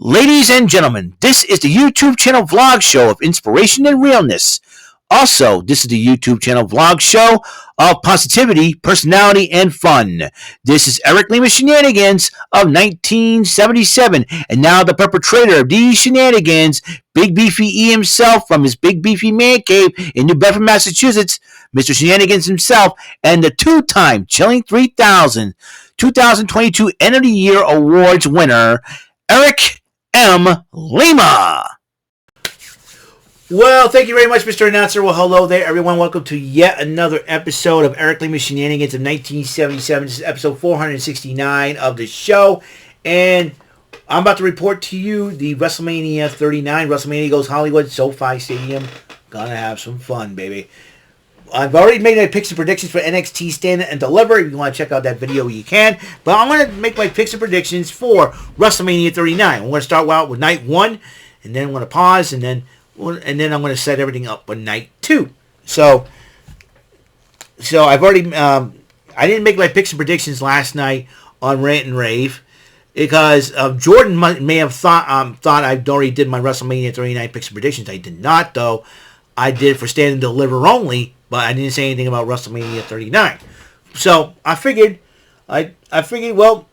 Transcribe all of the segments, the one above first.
Ladies and gentlemen, this is the YouTube channel vlog show of inspiration and realness. Also, this is the YouTube channel vlog show of positivity, personality, and fun. This is Eric Lima Shenanigans of 1977, and now the perpetrator of these shenanigans, Big Beefy E himself from his Big Beefy Man Cave in New Bedford, Massachusetts, Mr. Shenanigans himself, and the two-time Chilling 3000 2022 End of the Year Awards winner, Eric M. Lima. Well, thank you very much, Mr. Announcer. Well, hello there, everyone. Welcome to yet another episode of Eric Lima Shenanigans of 1977. This is episode 469 of the show. And I'm about to report to you the WrestleMania 39. WrestleMania goes Hollywood, SoFi Stadium. Gonna have some fun, baby. I've already made my picks and predictions for NXT Stand and Deliver. If you want to check out that video, you can. But I'm going to make my picks and predictions for WrestleMania 39. I'm going to start out with night 1, and then I'm going to pause, and then I'm going to set everything up for night 2. So I've already I didn't make my picks and predictions last night on Rant and Rave because Jordan may have thought I already did my WrestleMania 39 picks and predictions. I did not, though. I did for Stand and Deliver only, but I didn't say anything about WrestleMania 39. So I figured, well,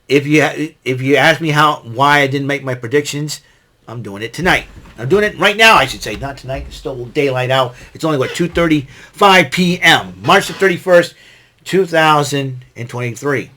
if you ask me why I didn't make my predictions, I'm doing it tonight. I'm doing it right now, I should say, not tonight. It's still daylight out. It's only 2:35 p.m. March the 31st, 2023.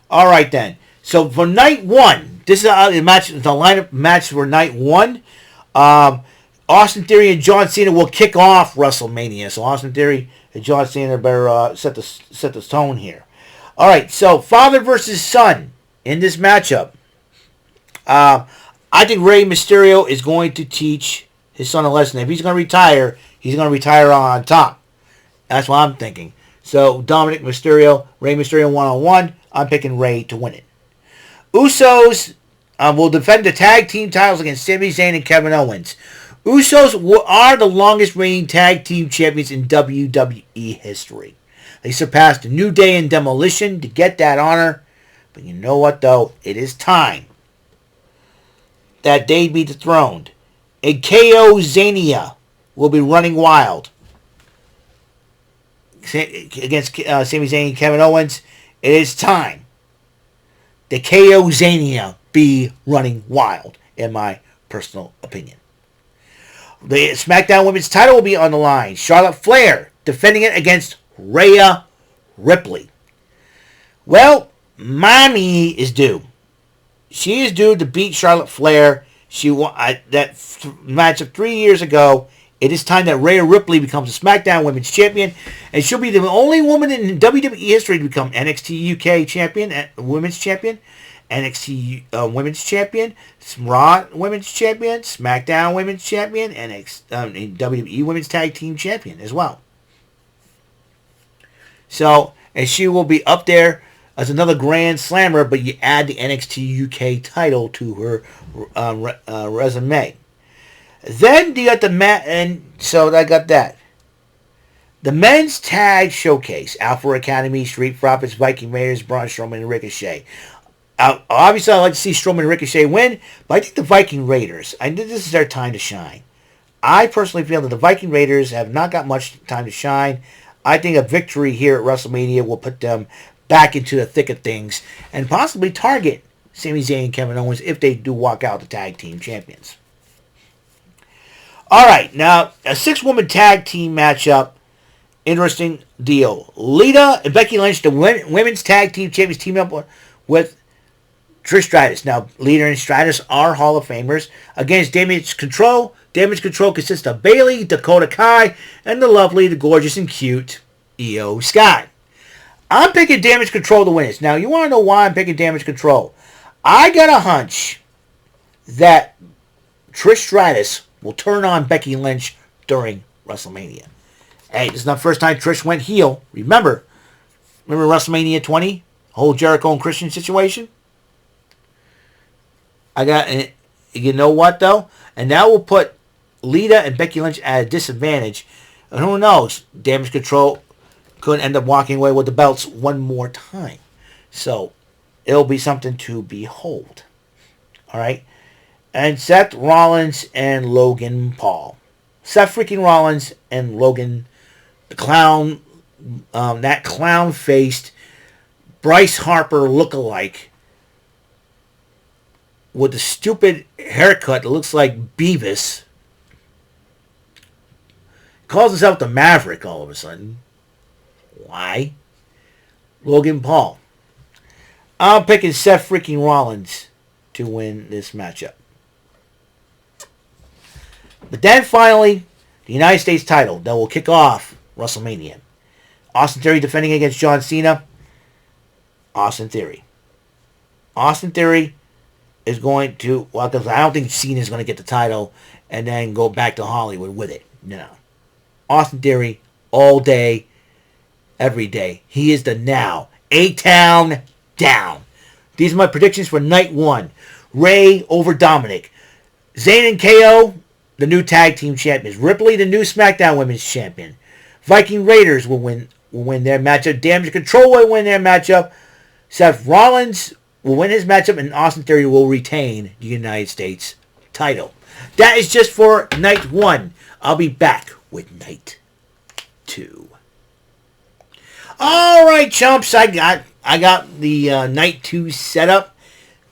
All right then. So for night 1, this is the lineup match for night 1. Austin Theory and John Cena will kick off WrestleMania. So Austin Theory and John Cena better set the tone here. All right, so father versus son in this matchup. I think Rey Mysterio is going to teach his son a lesson. If he's going to retire, he's going to retire on top. That's what I'm thinking. So Dominic Mysterio, Rey Mysterio one-on-one. I'm picking Rey to win it. Usos will defend the tag team titles against Sami Zayn and Kevin Owens. Usos are the longest reigning tag team champions in WWE history. They surpassed the New Day and Demolition to get that honor. But you know what, though? It is time that they be dethroned. A KO Zania will be running wild against Sami Zayn and Kevin Owens. It is time the KO Zania be running wild, in my personal opinion. The SmackDown Women's title will be on the line. Charlotte Flair defending it against Rhea Ripley. Well, Mommy is due. She is due to beat Charlotte Flair. She won that match of 3 years ago. It is time that Rhea Ripley becomes a SmackDown Women's Champion, and she'll be the only woman in WWE history to become NXT UK Champion, Women's Champion, NXT Women's Champion, Raw Women's Champion, SmackDown Women's Champion, and WWE Women's Tag Team Champion as well. So, and she will be up there as another Grand Slammer, but you add the NXT UK title to her resume. Then you got and so I got that. The men's tag showcase: Alpha Academy, Street Profits, Viking Raiders, Braun Strowman, and Ricochet. Obviously, I'd like to see Strowman and Ricochet win, but I think the Viking Raiders, I think this is their time to shine. I personally feel that the Viking Raiders have not got much time to shine. I think a victory here at WrestleMania will put them back into the thick of things and possibly target Sami Zayn and Kevin Owens if they do walk out the tag team champions. All right, now a 6-woman tag team matchup. Interesting deal. Lita and Becky Lynch, the women's tag team champions, team up with Trish Stratus. Now, Lita and Stratus are Hall of Famers against Damage Control. Damage Control consists of Bayley, Dakota Kai, and the lovely, the gorgeous, and cute Io Sky. I'm picking Damage Control to win this. Now, you want to know why I'm picking Damage Control? I got a hunch that Trish Stratus will turn on Becky Lynch during WrestleMania. Hey, this is not the first time Trish went heel. Remember WrestleMania 20? Whole Jericho and Christian situation? You know what, though? And that will put Lita and Becky Lynch at a disadvantage. And who knows? Damage Control could end up walking away with the belts one more time. So, it'll be something to behold. All right? And Seth Rollins and Logan Paul. Seth freaking Rollins and Logan, the clown, that clown-faced Bryce Harper lookalike with the stupid haircut that looks like Beavis. Calls himself the Maverick all of a sudden. Why? Logan Paul. I'm picking Seth freaking Rollins to win this matchup. But then finally, the United States title that will kick off WrestleMania. Austin Theory defending against John Cena. Austin Theory. Austin Theory is going to, well, because I don't think Cena is going to get the title and then go back to Hollywood with it. No. Austin Theory, all day, every day. He is the now. A-Town down. These are my predictions for night one. Ray over Dominic. Zayn and KO, the new tag team champions. Ripley, the new SmackDown Women's Champion. Viking Raiders will win their matchup. Damage Control will win their matchup. Seth Rollins will win his matchup, and Austin Theory will retain the United States title. That is just for night one. I'll be back with night two. All right, chumps. I got the night two setup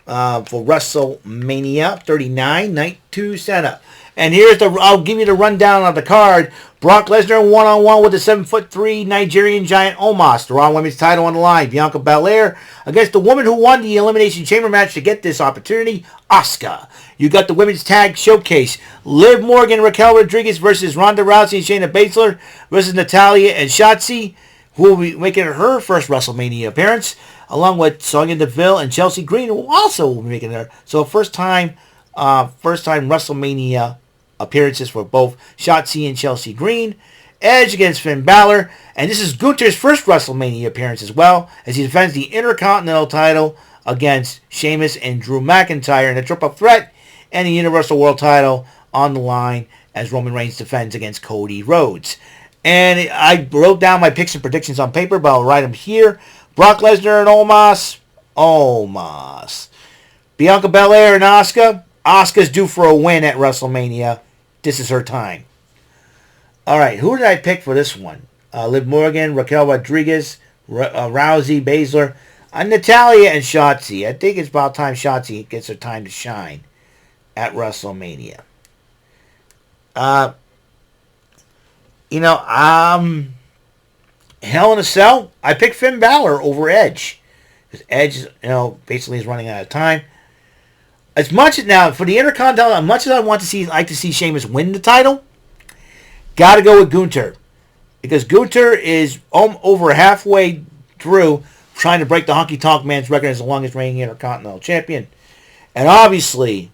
for WrestleMania 39. Night two setup. And I'll give you the rundown of the card. Brock Lesnar one-on-one with the 7'3" Nigerian giant Omos. The Raw Women's title on the line. Bianca Belair against the woman who won the Elimination Chamber match to get this opportunity, Asuka. You got the Women's Tag Showcase. Liv Morgan, Raquel Rodriguez versus Ronda Rousey and Shayna Baszler versus Natalya and Shotzi, who will be making her first WrestleMania appearance, along with Sonya Deville and Chelsea Green, who also will be making their first time WrestleMania appearances for both Shotzi and Chelsea Green. Edge against Finn Balor, and this is Gunther's first WrestleMania appearance as well, as he defends the Intercontinental title against Sheamus and Drew McIntyre in a triple threat, and the Universal World title on the line as Roman Reigns defends against Cody Rhodes. And I wrote down my picks and predictions on paper, but I'll write them here. Brock Lesnar and Omos. Bianca Belair and Asuka. Asuka's due for a win at WrestleMania. This is her time. All right, who did I pick for this one? Liv Morgan, Raquel Rodriguez, Rousey, Baszler, Natalya, and Shotzi. I think it's about time Shotzi gets her time to shine at WrestleMania. Hell in a Cell, I picked Finn Balor over Edge. Because Edge, basically is running out of time. As much as now, for the Intercontinental, as much as I like to see Sheamus win the title, gotta go with Gunther. Because Gunther is over halfway through trying to break the Honky Tonk Man's record as the longest reigning Intercontinental Champion. And obviously,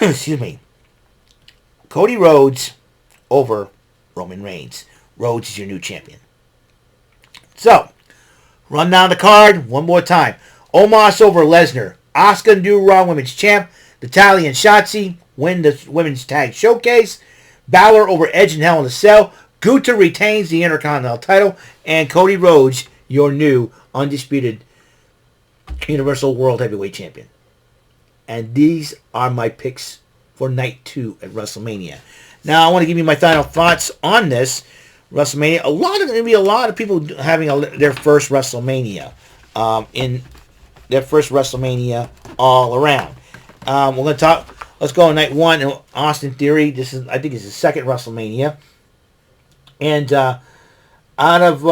excuse me, Cody Rhodes over Roman Reigns. Rhodes is your new champion. So, run down the card one more time. Omos over Lesnar. Asuka, new Raw Women's Champ. Natalya and Shotzi win the Women's Tag Showcase. Balor over Edge and Hell in a Cell. Gunther retains the Intercontinental title. And Cody Rhodes, your new undisputed Universal World Heavyweight Champion. And these are my picks for Night 2 at WrestleMania. Now, I want to give you my final thoughts on this WrestleMania. Going to be a lot of people having their first WrestleMania. Their first WrestleMania all around. We're going to talk. Let's go on night one. Austin Theory. I think it's his second WrestleMania. And out of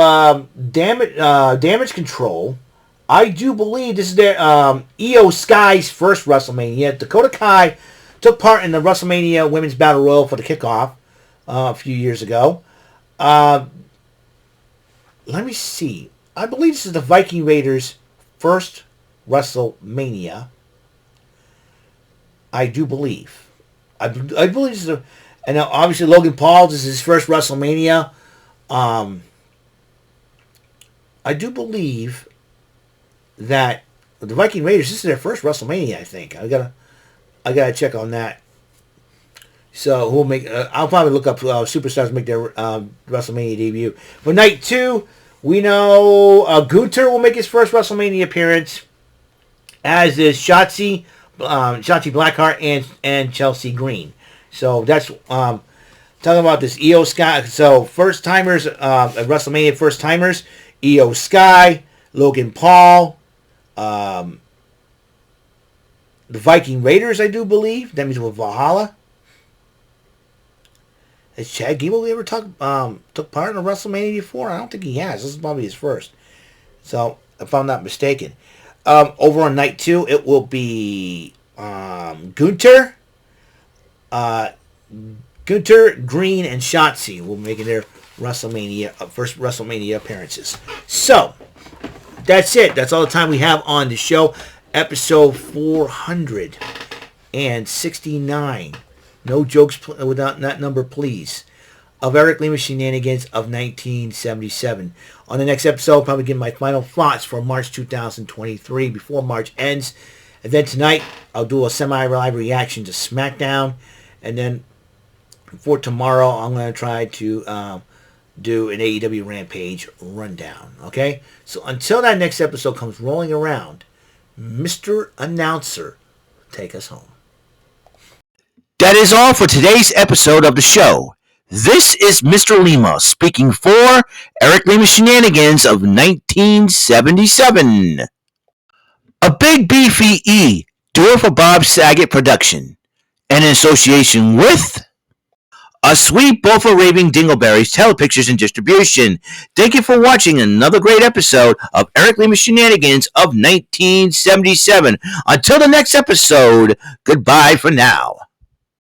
Damage Control, I do believe this is their Io Sky's first WrestleMania. Dakota Kai took part in the WrestleMania Women's Battle Royal for the kickoff a few years ago. Let me see. I believe this is the Viking Raiders' first WrestleMania. I do believe. I believe this is and now obviously Logan Paul's is his first WrestleMania. I do believe that the Viking Raiders, this is their first WrestleMania, I think. I gotta check on that. So who'll make? I'll probably look up superstars make their WrestleMania debut. For night 2, we know Gunther will make his first WrestleMania appearance, as is Shotzi, Shotzi Blackheart and Chelsea Green. So that's talking about this Io Sky. So first timers, WrestleMania first timers, Io Sky, Logan Paul, the Viking Raiders, I do believe. That means with Valhalla. Has Chad Gable ever took part in a WrestleMania before? I don't think he has. This is probably his first. So, if I'm not mistaken. Over on night 2, it will be Gunther, Green, and Shotzi will be making their first WrestleMania appearances. So, that's it. That's all the time we have on the show. Episode 469. No jokes without that number, please. Of Eric Lima Shenanigans of 1977. On the next episode, I'll probably give my final thoughts for March 2023 before March ends. And then tonight, I'll do a semi-live reaction to SmackDown. And then for tomorrow, I'm going to try to do an AEW Rampage rundown. Okay? So until that next episode comes rolling around, Mr. Announcer, take us home. That is all for today's episode of the show. This is Mr. Lima speaking for Eric Lima Shenanigans of 1977. A Big Beefy E, do it for Bob Saget production. And in association with A Sweet Bowl for Raving Dingleberries Telepictures and Distribution. Thank you for watching another great episode of Eric Lima Shenanigans of 1977. Until the next episode, goodbye for now.